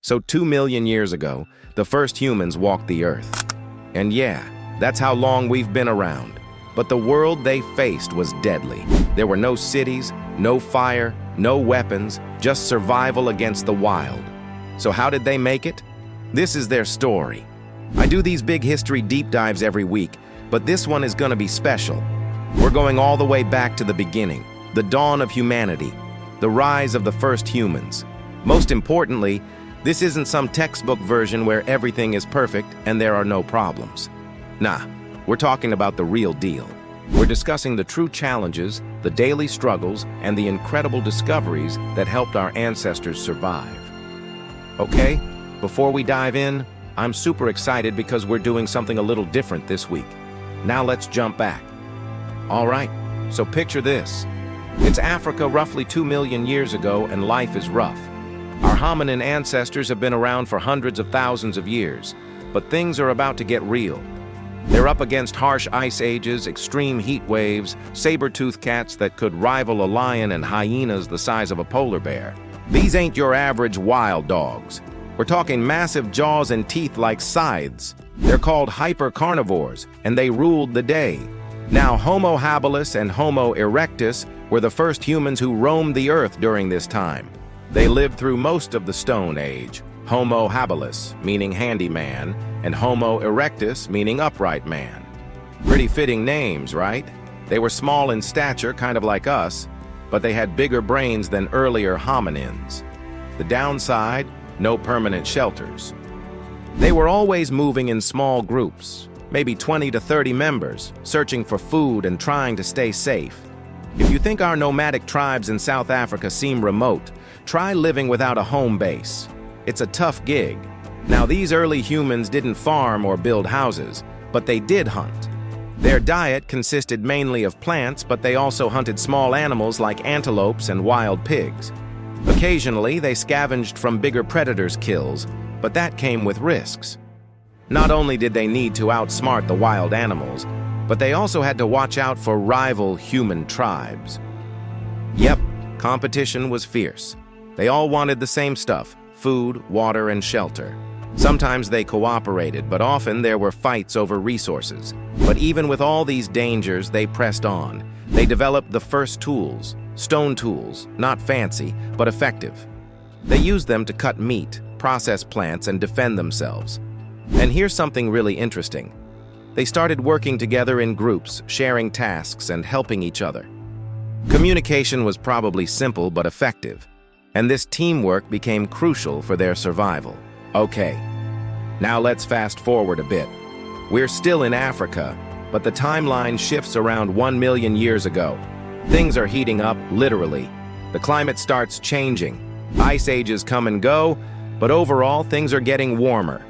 So 2 million years ago, the first humans walked the earth. And yeah, that's how long we've been around. But the world they faced was deadly. There were no cities, no fire, no weapons, just survival against the wild. So how did they make it? This is their story. I do these big history deep dives every week, but this one is gonna be special. We're going all the way back to the beginning, the dawn of humanity, the rise of the first humans. Most importantly, this isn't some textbook version where everything is perfect and there are no problems. Nah, we're talking about the real deal. We're discussing the true challenges, the daily struggles, and the incredible discoveries that helped our ancestors survive. Okay, before we dive in, I'm super excited because we're doing something a little different this week. Now let's jump back. All right, so picture this. It's Africa roughly 2 million years ago and life is rough. Our hominin ancestors have been around for hundreds of thousands of years, but things are about to get real. They're up against harsh ice ages, extreme heat waves, saber-toothed cats that could rival a lion, and hyenas the size of a polar bear. These ain't your average wild dogs. We're talking massive jaws and teeth like scythes. They're called hyper-carnivores, and they ruled the day. Now, Homo habilis and Homo erectus were the first humans who roamed the earth during this time. They lived through most of the Stone Age. Homo habilis, meaning handyman, and Homo erectus, meaning upright man. Pretty fitting names, right? They were small in stature, kind of like us, but they had bigger brains than earlier hominins. The downside, no permanent shelters. They were always moving in small groups, maybe 20 to 30 members, searching for food and trying to stay safe. If you think our nomadic tribes in South Africa seem remote, try living without a home base. It's a tough gig. Now, these early humans didn't farm or build houses, but they did hunt. Their diet consisted mainly of plants, but they also hunted small animals like antelopes and wild pigs. Occasionally, they scavenged from bigger predators' kills, but that came with risks. Not only did they need to outsmart the wild animals, but they also had to watch out for rival human tribes. Yep, competition was fierce. They all wanted the same stuff: food, water, and shelter. Sometimes they cooperated, but often there were fights over resources. But even with all these dangers, they pressed on. They developed the first tools, stone tools, not fancy, but effective. They used them to cut meat, process plants, and defend themselves. And here's something really interesting. They started working together in groups, sharing tasks and helping each other. Communication was probably simple but effective, and this teamwork became crucial for their survival. Okay, now let's fast forward a bit. We're still in Africa, but the timeline shifts around 1 million years ago. Things are heating up, literally. The climate starts changing. Ice ages come and go, but overall things are getting warmer.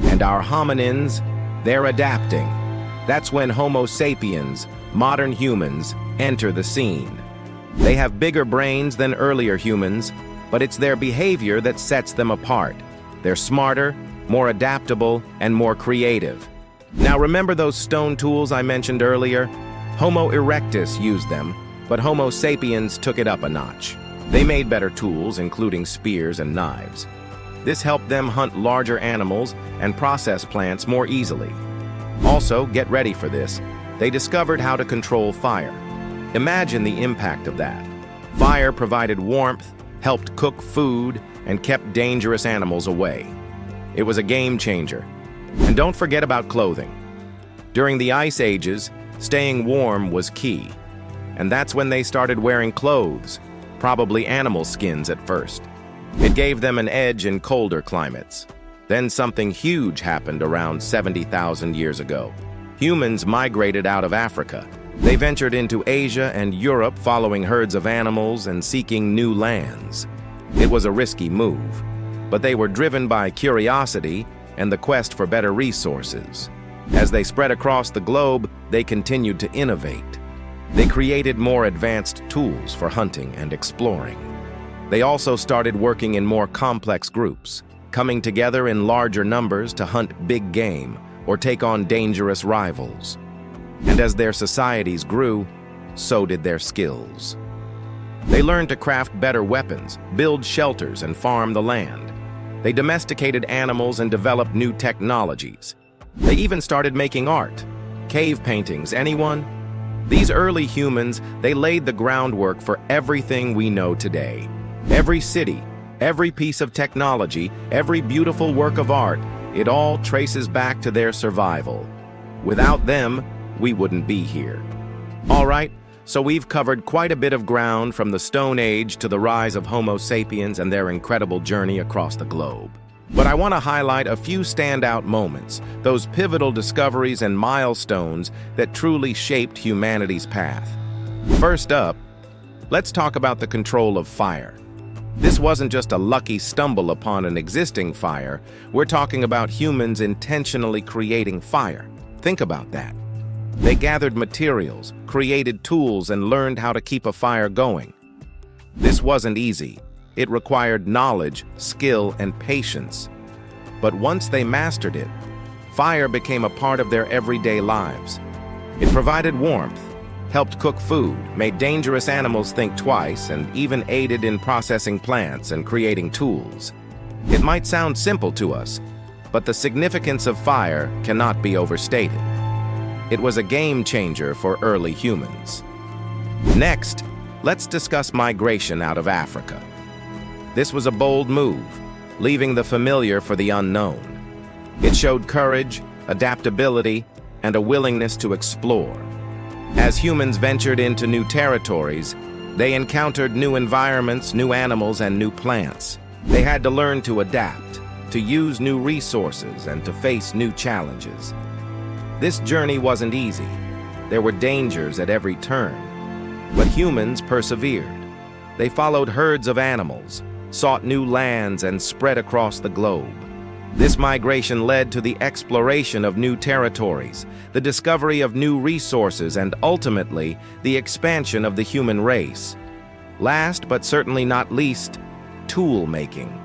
And our hominins, they're adapting. That's when Homo sapiens, modern humans, enter the scene. They have bigger brains than earlier humans, but it's their behavior that sets them apart. They're smarter, more adaptable, and more creative. Now remember those stone tools I mentioned earlier? Homo erectus used them, but Homo sapiens took it up a notch. They made better tools, including spears and knives. This helped them hunt larger animals and process plants more easily. Also, get ready for this, they discovered how to control fire. Imagine the impact of that. Fire provided warmth, helped cook food, and kept dangerous animals away. It was a game changer. And don't forget about clothing. During the Ice Ages, staying warm was key. And that's when they started wearing clothes, probably animal skins at first. It gave them an edge in colder climates. Then something huge happened around 70,000 years ago. Humans migrated out of Africa. They ventured into Asia and Europe, following herds of animals and seeking new lands. It was a risky move, but they were driven by curiosity and the quest for better resources. As they spread across the globe, they continued to innovate. They created more advanced tools for hunting and exploring. They also started working in more complex groups, coming together in larger numbers to hunt big game or take on dangerous rivals. And as their societies grew, so did their skills. They learned to craft better weapons, build shelters, and farm the land. They domesticated animals and developed new technologies. They even started making art. Cave paintings, anyone? These early humans, they laid the groundwork for everything we know today. Every city, every piece of technology, every beautiful work of art, it all traces back to their survival. Without them, we wouldn't be here. All right, so we've covered quite a bit of ground from the Stone Age to the rise of Homo sapiens and their incredible journey across the globe. But I want to highlight a few standout moments, those pivotal discoveries and milestones that truly shaped humanity's path. First up, let's talk about the control of fire. This wasn't just a lucky stumble upon an existing fire. We're talking about humans intentionally creating fire. Think about that. They gathered materials, created tools, and learned how to keep a fire going. This wasn't easy. It required knowledge, skill, and patience. But once they mastered it, fire became a part of their everyday lives. It provided warmth, helped cook food, made dangerous animals think twice, and even aided in processing plants and creating tools. It might sound simple to us, but the significance of fire cannot be overstated. It was a game changer for early humans. Next, let's discuss migration out of Africa. This was a bold move, leaving the familiar for the unknown. It showed courage, adaptability, and a willingness to explore. As humans ventured into new territories, they encountered new environments, new animals, and new plants. They had to learn to adapt, to use new resources, and to face new challenges. This journey wasn't easy. There were dangers at every turn. But humans persevered. They followed herds of animals, sought new lands, and spread across the globe. This migration led to the exploration of new territories, the discovery of new resources, and ultimately, the expansion of the human race. Last but certainly not least, tool making.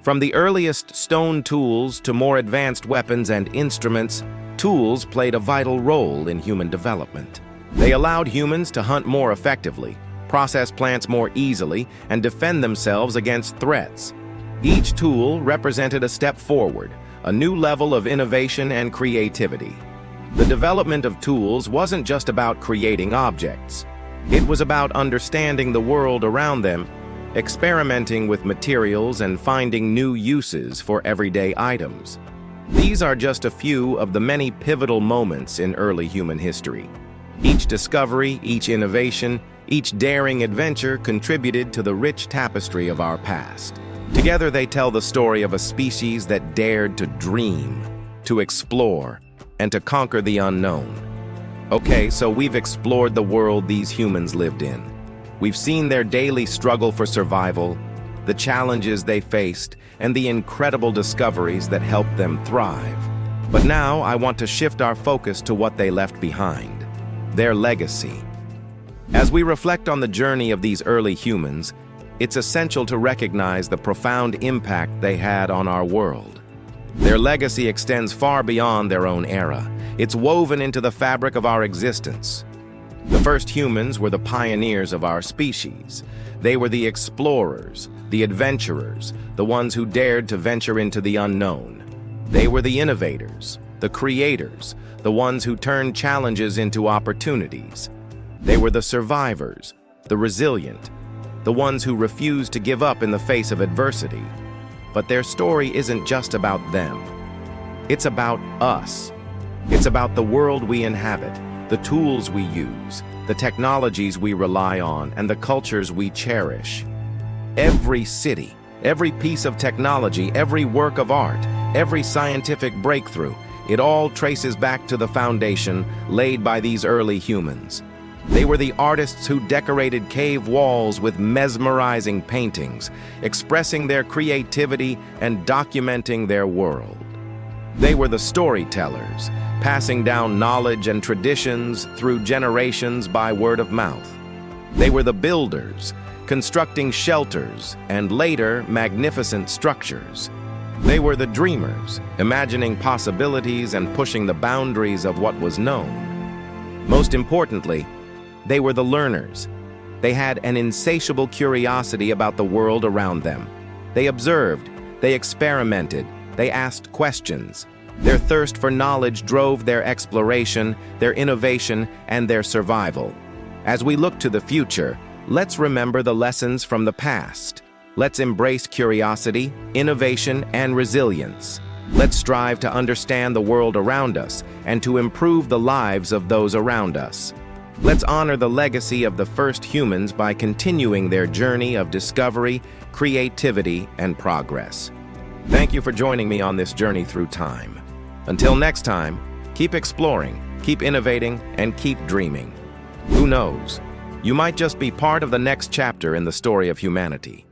From the earliest stone tools to more advanced weapons and instruments, tools played a vital role in human development. They allowed humans to hunt more effectively, process plants more easily, and defend themselves against threats. Each tool represented a step forward, a new level of innovation and creativity. The development of tools wasn't just about creating objects. It was about understanding the world around them, experimenting with materials, and finding new uses for everyday items. These are just a few of the many pivotal moments in early human history. Each discovery, each innovation, each daring adventure contributed to the rich tapestry of our past. Together they tell the story of a species that dared to dream, to explore, and to conquer the unknown. Okay, so we've explored the world these humans lived in. We've seen their daily struggle for survival, the challenges they faced, and the incredible discoveries that helped them thrive. But now I want to shift our focus to what they left behind, their legacy. As we reflect on the journey of these early humans, it's essential to recognize the profound impact they had on our world. Their legacy extends far beyond their own era. It's woven into the fabric of our existence. The first humans were the pioneers of our species. They were the explorers, the adventurers, the ones who dared to venture into the unknown. They were the innovators, the creators, the ones who turned challenges into opportunities. They were the survivors, the resilient, the ones who refused to give up in the face of adversity. But their story isn't just about them. It's about us. It's about the world we inhabit, the tools we use, the technologies we rely on, and the cultures we cherish. Every city, every piece of technology, every work of art, every scientific breakthrough, it all traces back to the foundation laid by these early humans. They were the artists who decorated cave walls with mesmerizing paintings, expressing their creativity and documenting their world. They were the storytellers, passing down knowledge and traditions through generations by word of mouth. They were the builders, constructing shelters and later magnificent structures. They were the dreamers, imagining possibilities and pushing the boundaries of what was known. Most importantly, they were the learners. They had an insatiable curiosity about the world around them. They observed, They experimented. They asked questions. Their thirst for knowledge drove their exploration, their innovation, and their survival. As we look to the future, let's remember the lessons from the past. Let's embrace curiosity, innovation, and resilience. Let's strive to understand the world around us and to improve the lives of those around us. Let's honor the legacy of the first humans by continuing their journey of discovery, creativity, and progress. Thank you for joining me on this journey through time. Until next time, keep exploring, keep innovating, and keep dreaming. Who knows? You might just be part of the next chapter in the story of humanity.